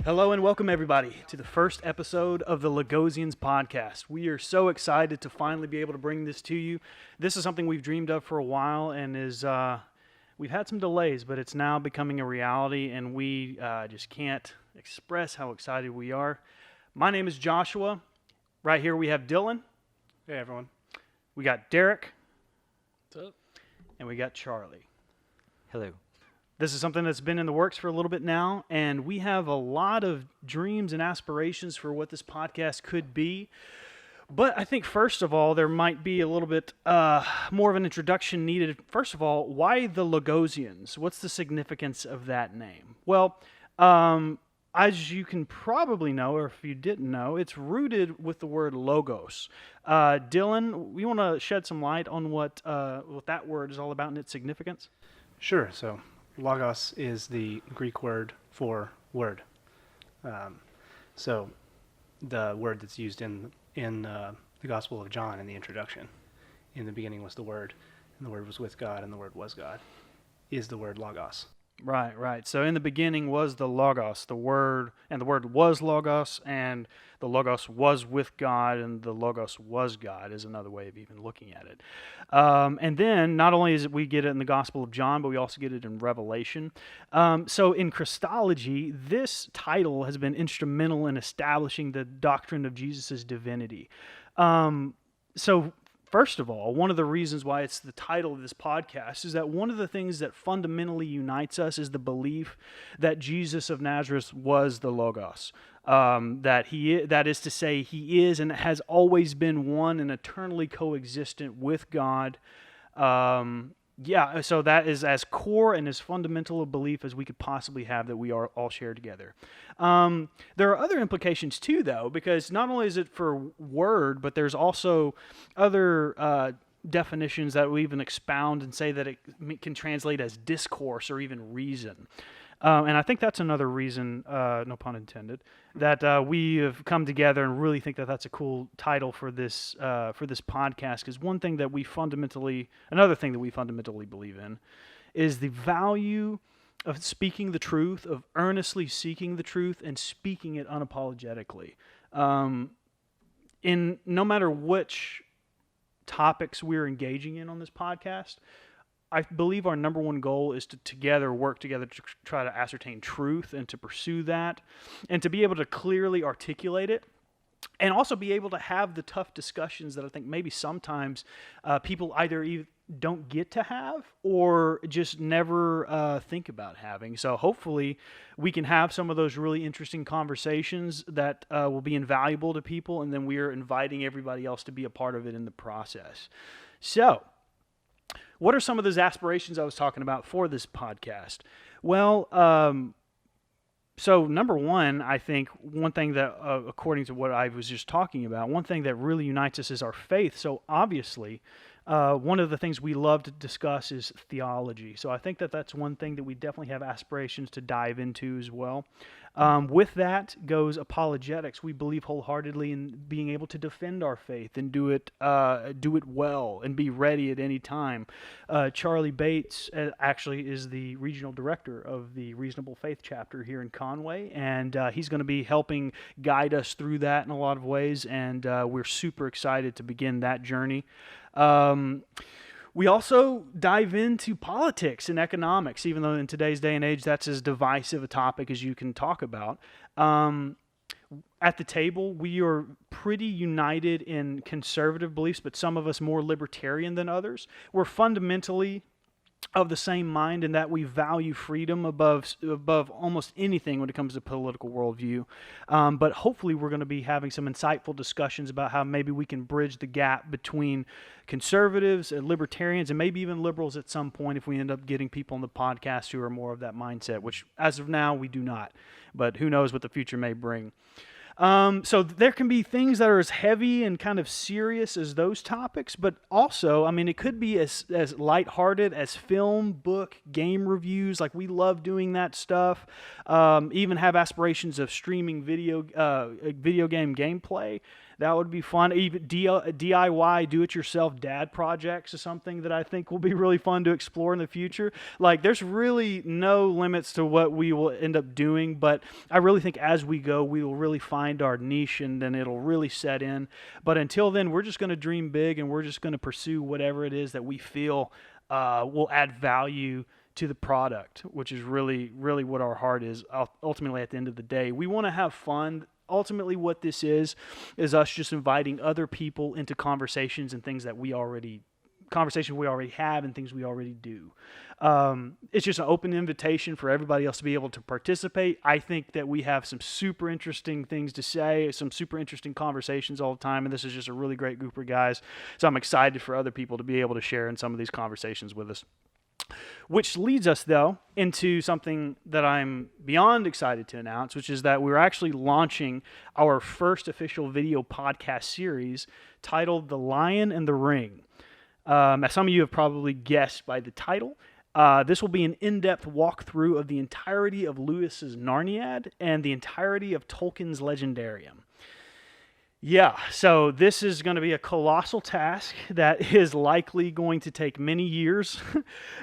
Hello and welcome everybody to the first episode of the Lagosians podcast. We are so excited to finally be able to bring this to you. This is something we've dreamed of for a while and we've had some delays, but it's now becoming a reality and we just can't express how excited we are. My name is Joshua. Right here we have Dylan. Hey everyone. We got Derek. What's up? And we got Charlie. Hello. This is something that's been in the works for a little bit now, and we have a lot of dreams and aspirations for what this podcast could be. But I think, first of all, there might be a little bit more of an introduction needed. First of all, why the Lagosians? What's the significance of that name? Well, as you can probably know, or if you didn't know, it's rooted with the word logos. Dylan, you want to shed some light on what that word is all about and its significance? Sure. So logos is the Greek word for word. So the word that's used in the Gospel of John in the introduction, in the beginning was the Word, and the Word was with God, and the Word was God, is the word logos. Right. So in the beginning was the Logos, the Word, and the Word was Logos, and the Logos was with God, and the Logos was God is another way of even looking at it. And then not only is it we get it in the Gospel of John, but we also get it in Revelation. So in Christology, this title has been instrumental in establishing the doctrine of Jesus' divinity. So first of all, one of the reasons why it's the title of this podcast is that one of the things that fundamentally unites us is the belief that Jesus of Nazareth was the Logos. That is to say, he is and has always been one and eternally coexistent with God. So that is as core and as fundamental a belief as we could possibly have that we are all shared together. There are other implications too, though, because not only is it for word, but there's also other definitions that we even expound and say that it can translate as discourse or even reason. And I think that's another reason, no pun intended, that we have come together and really think that that's a cool title for this podcast. Because another thing that we fundamentally believe in is the value of speaking the truth, of earnestly seeking the truth, and speaking it unapologetically. In no matter which topics we're engaging in on this podcast, I believe our number one goal is to work together to try to ascertain truth and to pursue that and to be able to clearly articulate it and also be able to have the tough discussions that I think maybe sometimes people either don't get to have or just never think about having. So hopefully we can have some of those really interesting conversations that will be invaluable to people, and then we are inviting everybody else to be a part of it in the process. So what are some of those aspirations I was talking about for this podcast? Well, so number one, I think one thing that, according to what I was just talking about, one thing that really unites us is our faith. So obviously, one of the things we love to discuss is theology. So I think that that's one thing that we definitely have aspirations to dive into as well. With that goes apologetics. We believe wholeheartedly in being able to defend our faith and do it well and be ready at any time. Charlie Bates actually is the regional director of the Reasonable Faith chapter here in Conway, and he's going to be helping guide us through that in a lot of ways, and we're super excited to begin that journey. We also dive into politics and economics, even though in today's day and age that's as divisive a topic as you can talk about. At the table, we are pretty united in conservative beliefs, but some of us more libertarian than others. We're fundamentally of the same mind in that we value freedom above almost anything when it comes to political worldview. But hopefully we're going to be having some insightful discussions about how maybe we can bridge the gap between conservatives and libertarians and maybe even liberals at some point if we end up getting people on the podcast who are more of that mindset, which as of now we do not. But who knows what the future may bring. So there can be things that are as heavy and kind of serious as those topics, but also, I mean, it could be as lighthearted as film, book, game reviews. Like, we love doing that stuff. Even have aspirations of streaming video game gameplay. That would be fun. Even DIY, do-it-yourself dad projects is something that I think will be really fun to explore in the future. Like, there's really no limits to what we will end up doing, but I really think as we go, we will really find our niche, and then it'll really set in. But until then, we're just going to dream big, and we're just going to pursue whatever it is that we feel will add value to the product, which is really, really what our heart is ultimately at the end of the day. We want to have fun. Ultimately, what this is us just inviting other people into conversations and things that we already have and things we already do. It's just an open invitation for everybody else to be able to participate. I think that we have some super interesting things to say, some super interesting conversations all the time, and this is just a really great group of guys. So I'm excited for other people to be able to share in some of these conversations with us. Which leads us, though, into something that I'm beyond excited to announce, which is that we're actually launching our first official video podcast series titled The Lion and the Ring. As some of you have probably guessed by the title, this will be an in-depth walkthrough of the entirety of Lewis's Narniad and the entirety of Tolkien's Legendarium. Yeah, so this is going to be a colossal task that is likely going to take many years,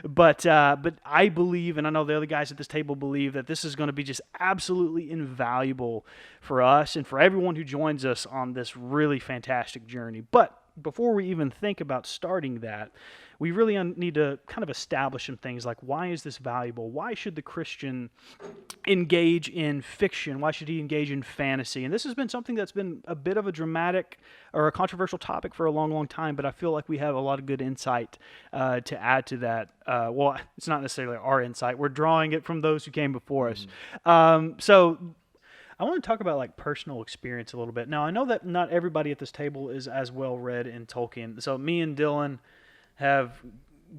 but I believe, and I know the other guys at this table believe, that this is going to be just absolutely invaluable for us and for everyone who joins us on this really fantastic journey. But before we even think about starting that, we really need to kind of establish some things like, why is this valuable? Why should the Christian engage in fiction? Why should he engage in fantasy? And this has been something that's been a bit of a dramatic or a controversial topic for a long, long time, but I feel like we have a lot of good insight to add to that. Well, it's not necessarily our insight. We're drawing it from those who came before us. So I want to talk about like personal experience a little bit. Now, I know that not everybody at this table is as well read in Tolkien. So me and Dylan have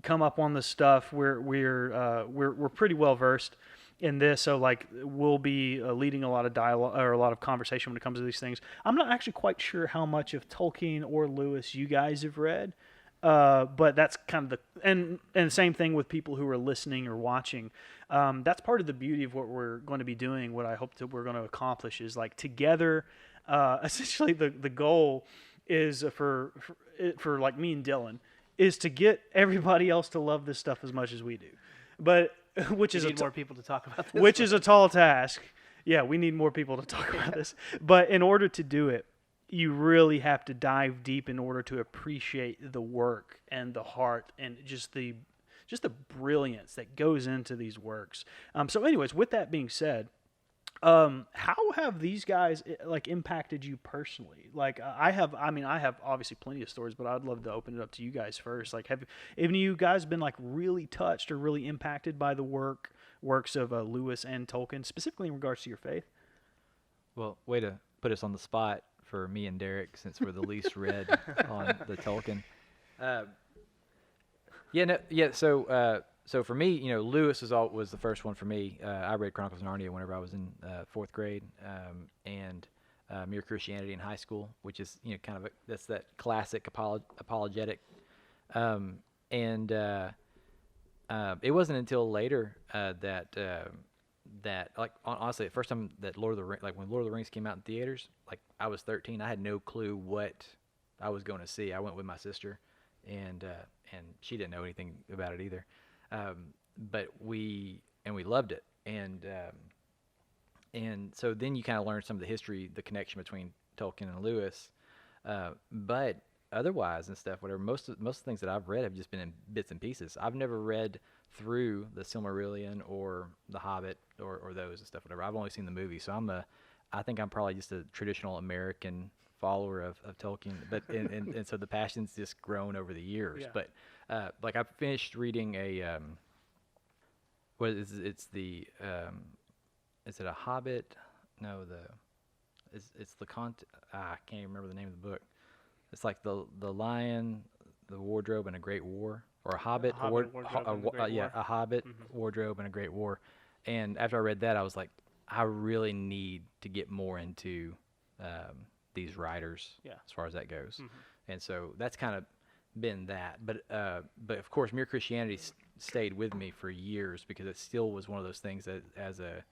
come up on this stuff. We're pretty well versed in this. So like we'll be leading a lot of dialogue or a lot of conversation when it comes to these things. I'm not actually quite sure how much of Tolkien or Lewis you guys have read. But that's kind of and same thing with people who are listening or watching. That's part of the beauty of what we're going to be doing. What I hope that we're going to accomplish is like together. Essentially, the goal is for like me and Dylan is to get everybody else to love this stuff as much as we do. But which is more people to talk about this. Which is a tall task. Yeah, we need more people to talk about this. But in order to do it, you really have to dive deep in order to appreciate the work and the heart and just the brilliance that goes into these works. So anyways, with that being said, how have these guys like impacted you personally? Like I have obviously plenty of stories, but I'd love to open it up to you guys first. Like have any of you guys been like really touched or really impacted by the works of Lewis and Tolkien, specifically in regards to your faith? Well, way to put us on the spot for me and Derek, since we're the least read on the Tolkien. So for me, Lewis was the first one for me. I read Chronicles of Narnia whenever I was in fourth grade, and Mere Christianity in high school, which is kind of that's that classic apologetic. It wasn't until later that like honestly, the first time that when Lord of the Rings came out in theaters, like I was 13, I had no clue what I was going to see. I went with my sister, and she didn't know anything about it either. But we loved it, and so then you kind of learn some of the history, the connection between Tolkien and Lewis. But otherwise and stuff, whatever, most of the things that I've read have just been in bits and pieces. I've never read through the Silmarillion or the Hobbit or those and stuff, whatever. I've only seen the movie, so I think I'm probably just a traditional American follower of Tolkien, but and so the passion's just grown over the years. Yeah. But like I finished reading a is it a Hobbit? No, it's the I can't even remember the name of the book. It's like the Lion, the Wardrobe, and a Great War, or a Hobbit, a Hobbit, mm-hmm. Wardrobe, and a Great War. And after I read that, I was like, I really need to get more into these writers, as far as that goes. Mm-hmm. And so that's kind of been that. But of course, Mere Christianity stayed with me for years because it still was one of those things that as a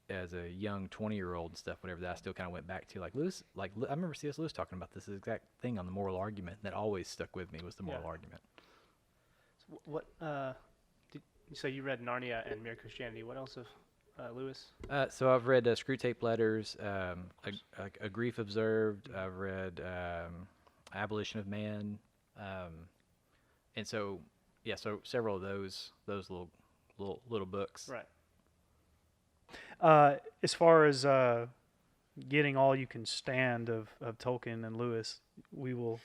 as a young 20-year-old and stuff, whatever, that I still kind of went back to. Like Lewis, I remember C.S. Lewis talking about this exact thing on the moral argument that always stuck with me was the moral argument. So what? So you read Narnia and Mere Christianity. What else of Lewis? So I've read Screw Tape Letters, a Grief Observed. I've read Abolition of Man, and so so several of those little books. Right. As far as getting all you can stand of Tolkien and Lewis, you will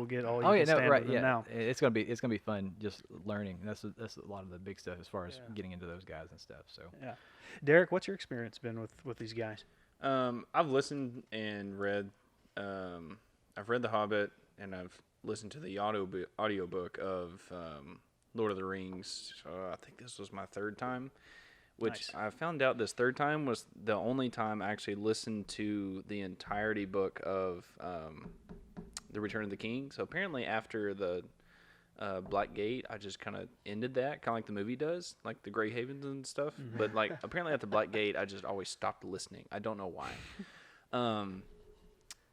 get all you can stand of them now. It's gonna be fun just learning. That's a lot of the big stuff as far as getting into those guys and stuff. So yeah, Derek, what's your experience been with these guys? I've listened and read. I've read The Hobbit, and I've listened to the audiobook of Lord of the Rings. I think this was my third time. Which I found out this third time was the only time I actually listened to the entirety book of The Return of the King. So apparently after the Black Gate, I just kind of ended that, kind of like the movie does, like the Grey Havens and stuff. Mm-hmm. But like apparently at the Black Gate, I just always stopped listening. I don't know why.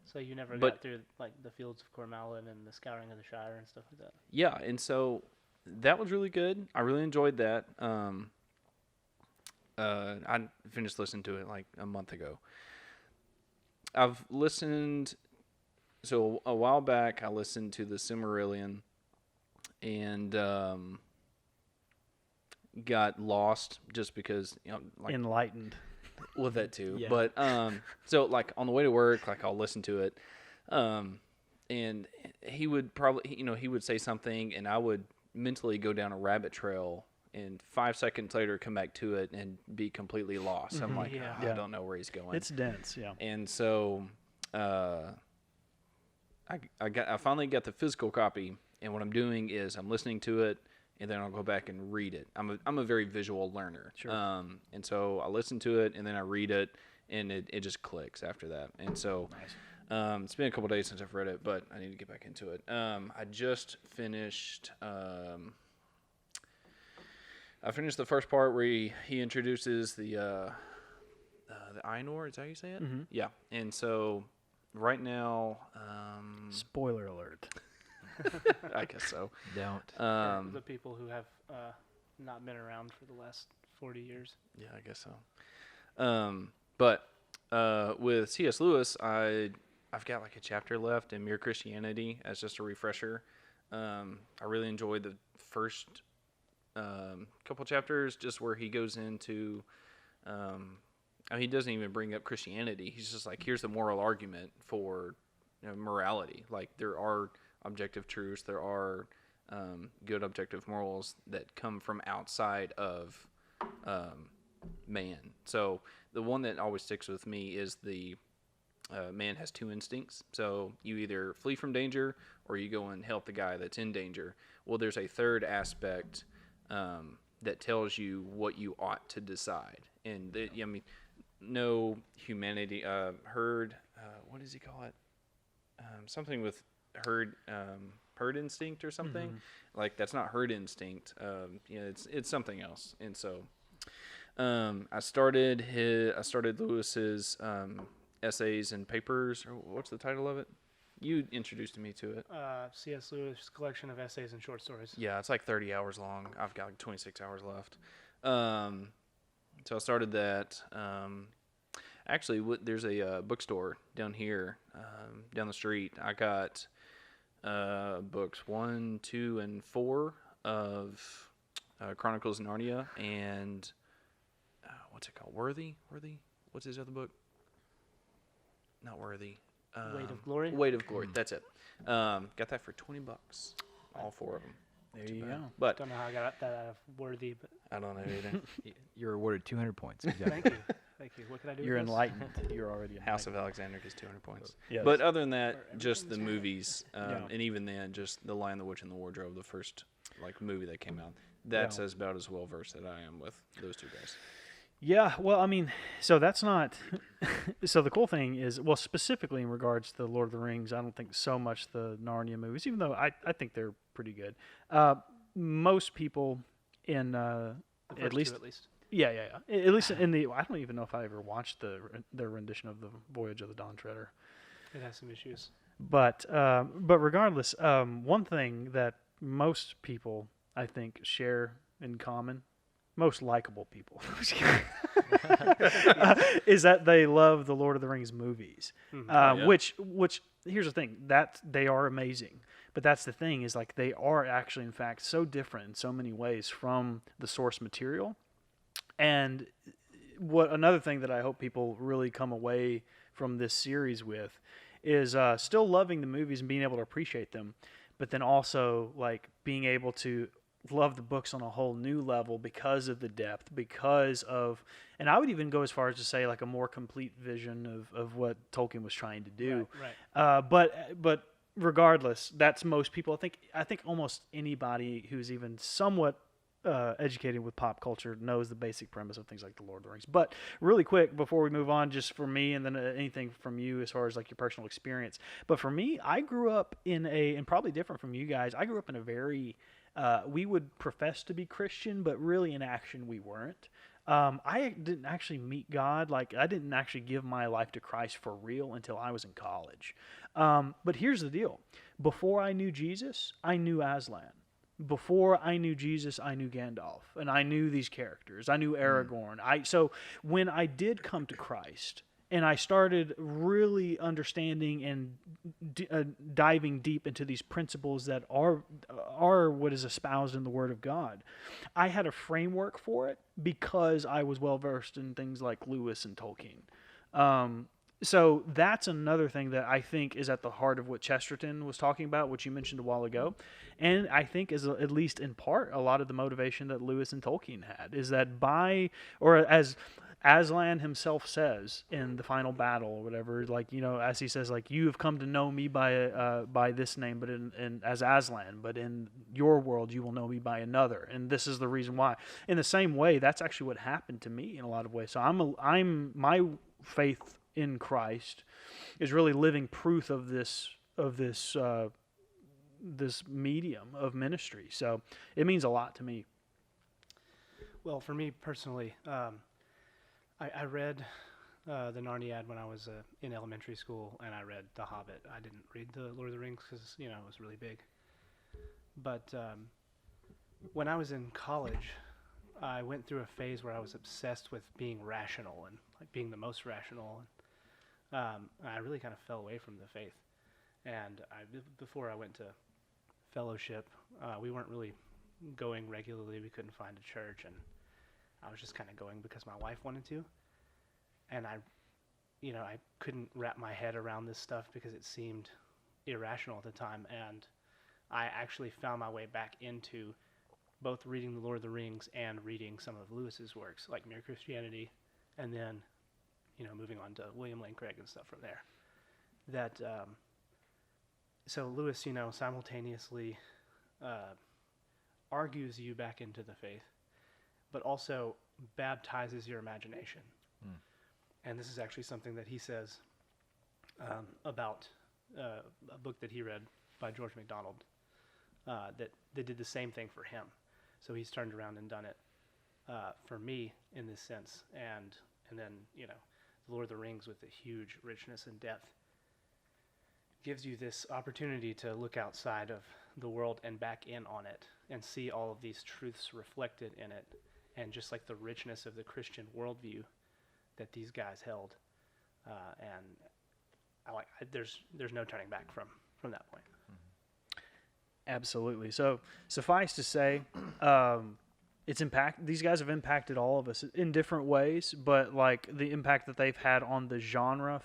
So you never got through like the Fields of Cornwallis and the Scouring of the Shire and stuff like that? Yeah, and so that was really good. I really enjoyed that. I finished listening to it like a month ago. I've listened, so a while back I listened to the Silmarillion and got lost just because, like, enlightened. Well, that too. Yeah. But so like on the way to work, like I'll listen to it, and he would probably, he would say something, and I would mentally go down a rabbit trail. And 5 seconds later, come back to it and be completely lost. Mm-hmm. I'm like, I don't know where he's going. It's dense, yeah. And so, I finally got the physical copy, and what I'm doing is I'm listening to it, and then I'll go back and read it. I'm a very visual learner, sure. And so I listen to it, and then I read it, and it just clicks after that. And so, nice. It's been a couple days since I've read it, but I need to get back into it. I just finished. I finished the first part where he introduces the Ainur. Is that how you say it? Mm-hmm. Yeah. And so right now, spoiler alert. I guess so. Don't. For the people who have not been around for the last 40 years. Yeah, I guess so. But with C.S. Lewis, I've got like a chapter left in Mere Christianity as just a refresher. I really enjoyed the first couple chapters, just where he goes into, he doesn't even bring up Christianity. He's just like, here's the moral argument for morality. Like, there are objective truths, there are good objective morals that come from outside of man. So the one that always sticks with me is the man has two instincts. So you either flee from danger or you go and help the guy that's in danger. Well, there's a third aspect that tells you what you ought to decide. And no humanity, herd, what does he call it? Something with herd instinct or something. Mm-hmm. Like, that's not herd instinct. It's something else. And so I started Lewis's essays and papers, or what's the title of it? You introduced me to it. C.S. Lewis' collection of essays and short stories. Yeah, it's like 30 hours long. I've got like 26 hours left. So I started that. Actually, there's a bookstore down here, down the street. I got books 1, 2, and 4 of Chronicles of Narnia, and what's it called? Worthy? What's his other book? Not Worthy. Weight of Glory? Weight of Glory, that's it. Got that for $20. All 4 of them. There you go. But don't know how I got that out of Worthy, but I don't know either. You're awarded 200 points. Thank you. Thank you. What can I do? You're with this? enlightened. You're already enlightened. House of Alexander gets 200 points. Yes. But other than that, just the movies, Yeah. and even then, just The Lion, the Witch, and the Wardrobe, the first movie that came out. That's about as well versed that I am with those two guys. Yeah, well, I mean, so that's not. So the cool thing is, well, specifically in regards to the Lord of the Rings, I don't think so much the Narnia movies, even though I think they're pretty good. Most people in The first at least two, at least. At least in the, I don't even know if I ever watched their rendition of the Voyage of the Dawn Treader. It has some issues. But regardless, one thing that most people, I think, share in common, most likable people, is that they love the Lord of the Rings movies. Mhm. Which here's the thing, that they are amazing. But that's the thing, is like they are actually, in fact, so different in so many ways from the source material. And another thing that I hope people really come away from this series with is still loving the movies and being able to appreciate them, but then also like being able to love the books on a whole new level because of the depth, because of, and I would even go as far as to say like a more complete vision of what Tolkien was trying to do. Right. But regardless, that's most people. I think almost anybody who's even somewhat educated with pop culture knows the basic premise of things like the Lord of the Rings. But really quick, before we move on, just for me, and then anything from you as far as like your personal experience. But for me, I grew up and probably different from you guys, I grew up in a very, we would profess to be Christian, but really in action we weren't. I didn't actually meet God. Like, I didn't actually give my life to Christ for real until I was in college. But here's the deal. Before I knew Jesus, I knew Aslan. Before I knew Jesus, I knew Gandalf, and I knew these characters. I knew Aragorn. So when I did come to Christ, and I started really understanding and diving deep into these principles that are what is espoused in the Word of God, I had a framework for it because I was well versed in things like Lewis and Tolkien. So that's another thing that I think is at the heart of what Chesterton was talking about, which you mentioned a while ago. And I think is at least in part a lot of the motivation that Lewis and Tolkien had, is that as Aslan himself says in the final battle or whatever, like, you know, as he says, like, you have come to know me by this name, but in as Aslan, but in your world you will know me by another, and this is the reason why. In the same way, that's actually what happened to me in a lot of ways. So my faith in Christ is really living proof of this this medium of ministry. So it means a lot to me. Well, for me personally, I read the Narniad when I was in elementary school, and I read The Hobbit. I didn't read the Lord of the Rings because, you know, it was really big. But when I was in college, I went through a phase where I was obsessed with being rational and like being the most rational. And I really kind of fell away from the faith. And before I went to fellowship, we weren't really going regularly. We couldn't find a church, and I was just kind of going because my wife wanted to. And I couldn't wrap my head around this stuff because it seemed irrational at the time. And I actually found my way back into both reading The Lord of the Rings and reading some of Lewis's works, like Mere Christianity, and then, you know, moving on to William Lane Craig and stuff from there. So Lewis, you know, simultaneously argues you back into the faith, but also baptizes your imagination. And this is actually something that he says about a book that he read by George MacDonald that did the same thing for him. So he's turned around and done it for me in this sense. And then, you know, The Lord of the Rings with a huge richness and depth gives you this opportunity to look outside of the world and back in on it and see all of these truths reflected in it, and just like the richness of the Christian worldview that these guys held. And there's no turning back from that point. Absolutely. So suffice to say, these guys have impacted all of us in different ways, but like the impact that they've had on the genre,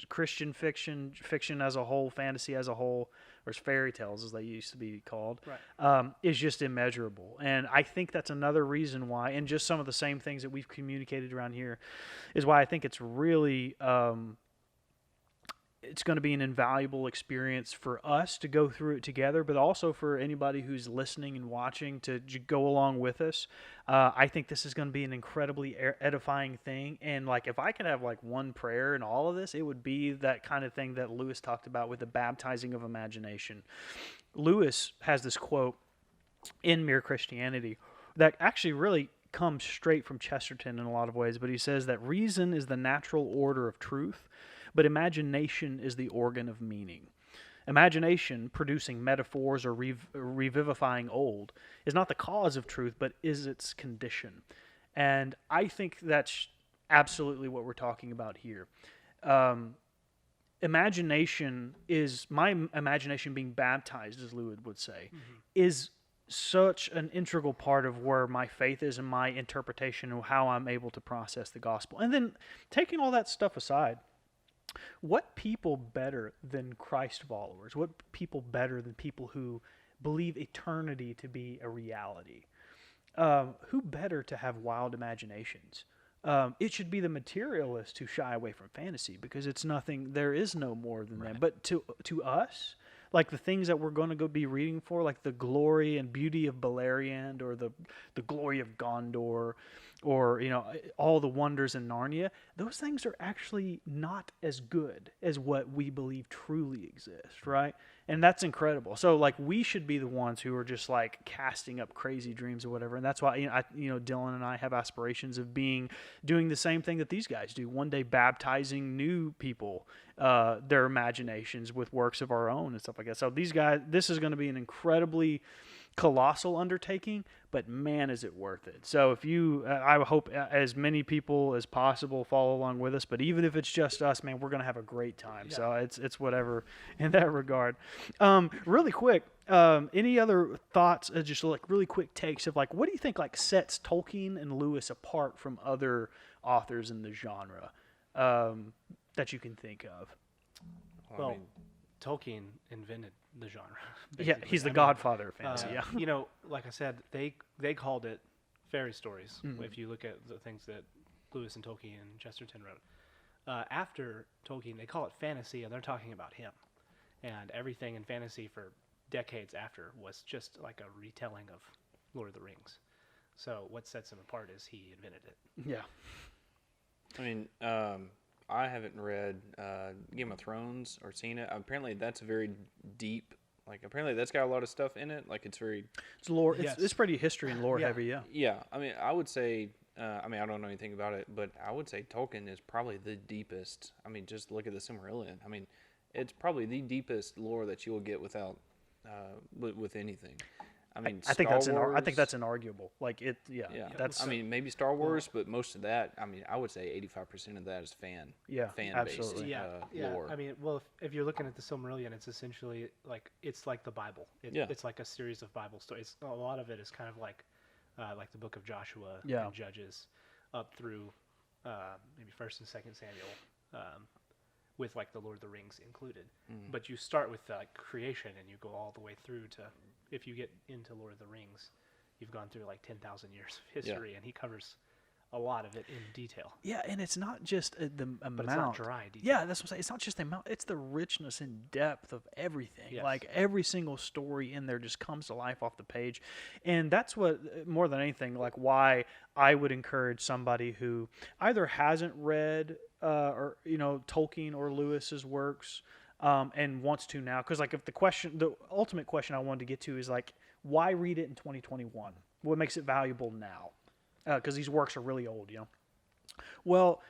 Christian fiction as a whole, fantasy as a whole, or fairy tales as they used to be called, right, is just immeasurable. And I think that's another reason why, and just some of the same things that we've communicated around here, is why I think it's really it's going to be an invaluable experience for us to go through it together, but also for anybody who's listening and watching to go along with us. I think this is going to be an incredibly edifying thing. And like, if I could have like one prayer in all of this, it would be that kind of thing that Lewis talked about with the baptizing of imagination. Lewis has this quote in Mere Christianity that actually really comes straight from Chesterton in a lot of ways, but he says that reason is the natural order of truth, but imagination is the organ of meaning. Imagination, producing metaphors or revivifying old, is not the cause of truth, but is its condition. And I think that's absolutely what we're talking about here. Imagination is, my imagination being baptized, as Lewis would say, is such an integral part of where my faith is and my interpretation of how I'm able to process the gospel. And then taking all that stuff aside, what people better than Christ followers? What people better than people who believe eternity to be a reality? Who better to have wild imaginations? It should be the materialists who shy away from fantasy because it's nothing. There is no more than them. But to us, like the things that we're going to go be reading for, like the glory and beauty of Beleriand, or the glory of Gondor, or all the wonders in Narnia, those things are actually not as good as what we believe truly exists, right? And that's incredible. So like we should be the ones who are just like casting up crazy dreams or whatever. And that's why Dylan and I have aspirations of doing the same thing that these guys do. One day baptizing new people, their imaginations with works of our own and stuff like that. So these guys, this is going to be an incredibly colossal undertaking, but man, is it worth it. So if I hope as many people as possible follow along with us, but even if it's just us, man, we're going to have a great time. Yeah. So it's whatever in that regard. Really quick, any other thoughts, just like really quick takes of like, what do you think like sets Tolkien and Lewis apart from other authors in the genre that you can think of? Well, Tolkien invented the genre. Yeah, he's the godfather of fantasy. Like I said, they called it fairy stories. If you look at the things that Lewis and Tolkien and Chesterton wrote, after Tolkien, they call it fantasy, and they're talking about him. And everything in fantasy for decades after was just like a retelling of Lord of the Rings. So what sets him apart is he invented it. Yeah. I mean, I haven't read Game of Thrones or seen it. Apparently, that's very deep. Like, apparently, that's got a lot of stuff in it. Like, it's lore. Yes. It's pretty history and lore heavy. Yeah. Yeah. I mean, I would say. I don't know anything about it, but I would say Tolkien is probably the deepest. I mean, just look at the Silmarillion. I mean, it's probably the deepest lore that you will get without with anything. I mean, I think that's inarguable. Like it, yeah. That's. I mean, maybe Star Wars, but most of that, I mean, I would say 85% of that is fan based lore. I mean, well, if you're looking at the Silmarillion, it's essentially like the Bible. It's like a series of Bible stories. A lot of it is kind of like the Book of Joshua and Judges, up through maybe 1st and 2nd Samuel, with like the Lord of the Rings included. But you start with creation and you go all the way through to. If you get into Lord of the Rings, you've gone through like 10,000 years of history, and he covers a lot of it in detail. Yeah, and it's not just the amount. But it's not dry detail. Yeah, that's what I'm saying. It's not just the amount. It's the richness and depth of everything. Yes. Like every single story in there just comes to life off the page. And that's what, more than anything, like why I would encourage somebody who either hasn't read or Tolkien or Lewis's works, and wants to now, because like if the ultimate question I wanted to get to is like, why read it in 2021? What makes it valuable now? Because these works are really old, Well,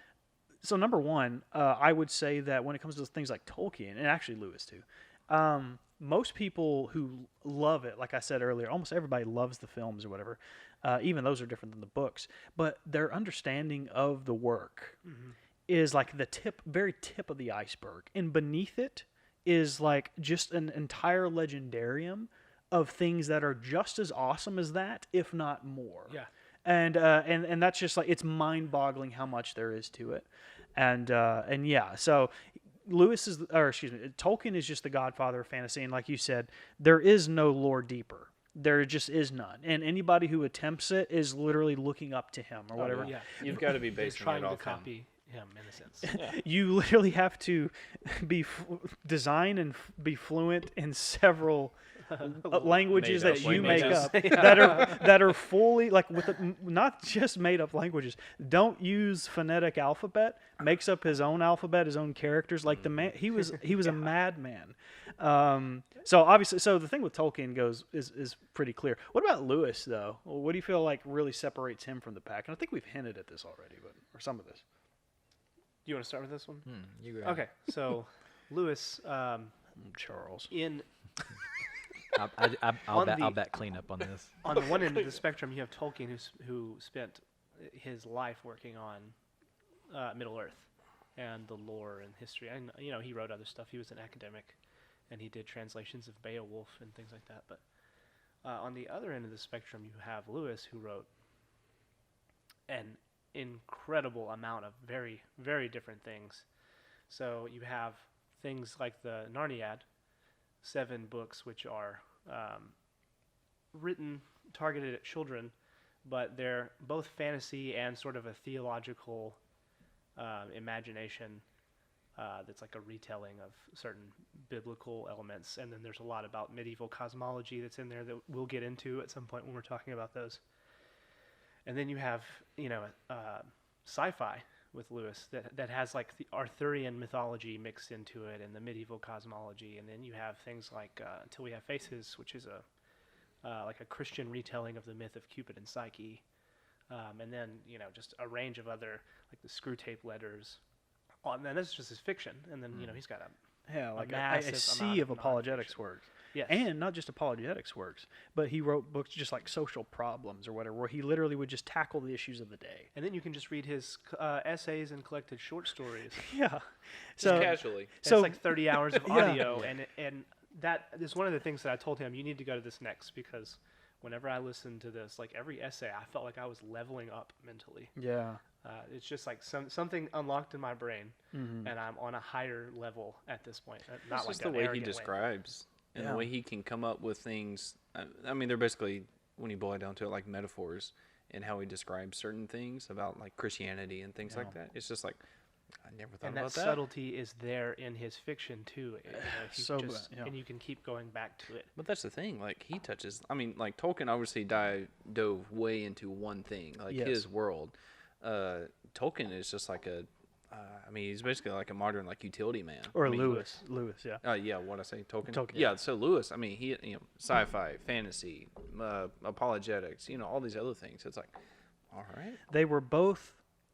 so number one, I would say that when it comes to things like Tolkien, and actually Lewis too, most people who love it, like I said earlier, almost everybody loves the films or whatever. Even those are different than the books, but their understanding of the work is like the very tip of the iceberg. And beneath it is like just an entire legendarium of things that are just as awesome as that, if not more. Yeah. And that's just like, it's mind-boggling how much there is to it. And yeah, so Tolkien is just the godfather of fantasy. And like you said, there is no lore deeper. There just is none. And anybody who attempts it is literally looking up to him or whatever. Yeah. You've got to be basing trying it to off copy him in a sense. Yeah. You literally have to design and be fluent in several languages Made that up you make languages. up that are fully like not just made up languages. Don't use phonetic alphabet. Makes up his own alphabet, his own characters. Like the man, he was a madman. So obviously, the thing with Tolkien is pretty clear. What about Lewis though? What do you feel like really separates him from the pack? And I think we've hinted at this already, or some of this. Do you want to start with this one? You go ahead. Okay, so Lewis, Charles. I'll bet clean up on this. on the one end of the spectrum, you have Tolkien, who spent his life working on Middle Earth and the lore and history. And he wrote other stuff. He was an academic, and he did translations of Beowulf and things like that. But on the other end of the spectrum, you have Lewis, who wrote an incredible amount of very, very different things. So you have things like the Narniad, 7 books which are written, targeted at children, but they're both fantasy and sort of a theological imagination that's like a retelling of certain biblical elements. And then there's a lot about medieval cosmology that's in there that we'll get into at some point when we're talking about those. And then you have, sci-fi with Lewis that has like the Arthurian mythology mixed into it and the medieval cosmology. And then you have things like Until We Have Faces, which is like a Christian retelling of the myth of Cupid and Psyche. And then, just a range of other, like the Screw Tape Letters. And then that's just his fiction. And then, he's got a a sea of apologetics works. Yes. And not just apologetics works, but he wrote books just like social problems or whatever, where he literally would just tackle the issues of the day. And then you can just read his essays and collected short stories. Yeah. Just casually. So it's like 30 hours of audio, and that is one of the things that I told him, you need to go to this next, because whenever I listened to this, like every essay, I felt like I was leveling up mentally. Yeah. It's just like something unlocked in my brain, and I'm on a higher level at this point. Not It's like just the way he arrogant describes and the way he can come up with things. I mean, they're basically, when you boil it down to it, like metaphors, and how he describes certain things about like Christianity and things like that. It's just like, I never thought and about that that. subtlety is there in his fiction too. And you can keep going back to it. But that's the thing. Like he touches. I mean, like Tolkien obviously dove way into one thing, like his world. Tolkien is just like he's basically like a modern like utility man. Or Lewis, yeah. Yeah, what I say, Tolkien. Yeah. Yeah, so Lewis. I mean, he sci-fi, fantasy, apologetics. All these other things. It's like, all right. They were both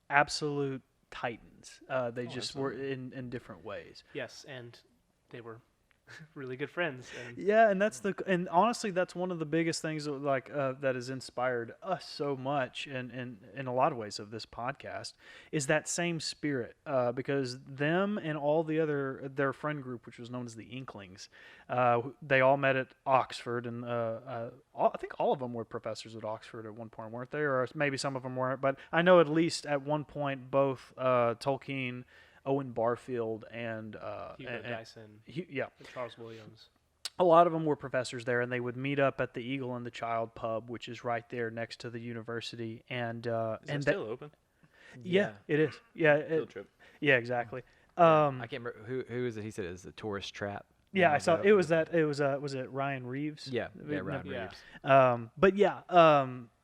absolute titans. They just absolutely. were in different ways. Yes, and they were really good friends. And Yeah, and honestly, that's one of the biggest things that has inspired us so much, and in a lot of ways of this podcast, is that same spirit. Because them and all their friend group, which was known as the Inklings, they all met at Oxford, and I think all of them were professors at Oxford at one point, weren't they? Or maybe some of them weren't, but I know at least at one point both Tolkien, Owen Barfield, and Hugo Dyson, Charles Williams. A lot of them were professors there, and they would meet up at the Eagle and the Child pub, which is right there next to the university. And Is it still open? Yeah, it is. Yeah, Field trip. Yeah, exactly. I can't remember who is it. He said it was a tourist trap. Yeah, I saw it. Was it Ryan Reeves? Yeah, Ryan Reeves.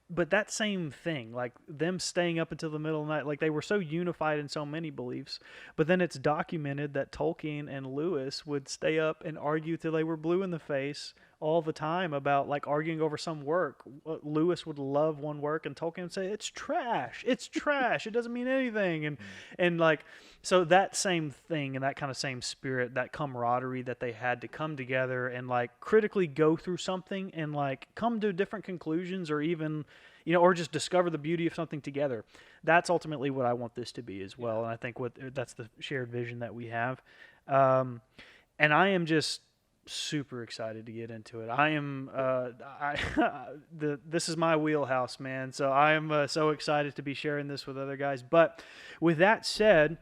But that same thing, like them staying up until the middle of the night, like they were so unified in so many beliefs. But then it's documented that Tolkien and Lewis would stay up and argue till they were blue in the face all the time about like arguing over some work. Lewis would love one work, and Tolkien would say, "It's trash. It's trash. It doesn't mean anything." And like, so that same thing and that kind of same spirit, that camaraderie that they had to come together and like critically go through something and like come to different conclusions, or even, or just discover the beauty of something together. That's ultimately what I want this to be as well. And I think that's the shared vision that we have. And I am just super excited to get into it. I am this is my wheelhouse, man. So I am so excited to be sharing this with other guys. But with that said,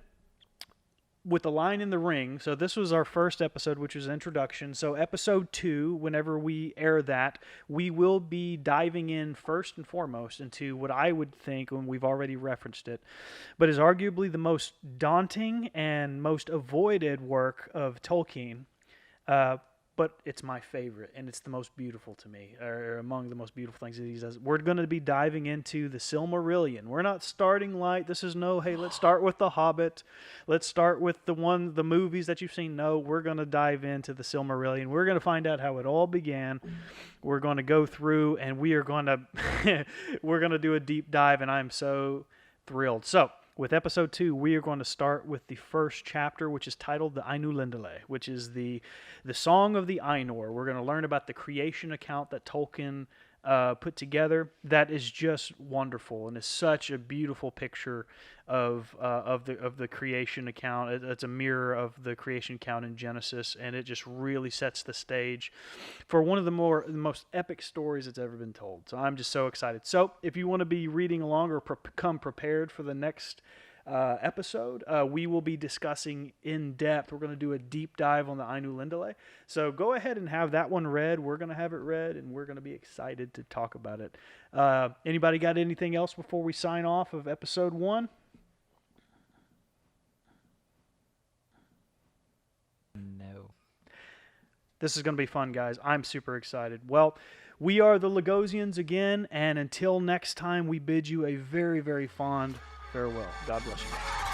with the line in the ring, so this was our first episode, which was introduction. So episode 2, whenever we air that, we will be diving in first and foremost into what I would think, when we've already referenced it, but is arguably the most daunting and most avoided work of Tolkien, but it's my favorite, and it's the most beautiful to me, or among the most beautiful things that he does. We're going to be diving into the Silmarillion. We're not starting light. This is no, hey, let's start with The Hobbit. Let's start with the movies that you've seen. No, we're going to dive into the Silmarillion. We're going to find out how it all began. We're going to go through, and we are going to we're going to do a deep dive, and I'm so thrilled. So, with episode 2, we are going to start with the first chapter, which is titled the Ainulindale, which is the Song of the Ainur. We're going to learn about the creation account that Tolkien put together. That is just wonderful, and is such a beautiful picture of the creation account. It's a mirror of the creation account in Genesis, and it just really sets the stage for one of the most epic stories that's ever been told. So I'm just so excited. So if you want to be reading along or come prepared for the next episode, we will be discussing in depth. We're going to do a deep dive on the Ainulindale. So go ahead and have that one read. We're going to have it read, and we're going to be excited to talk about it. Anybody got anything else before we sign off of episode 1? No. This is going to be fun, guys. I'm super excited. Well, we are the Lagosians again, and until next time, we bid you a very, very fond farewell. God bless you.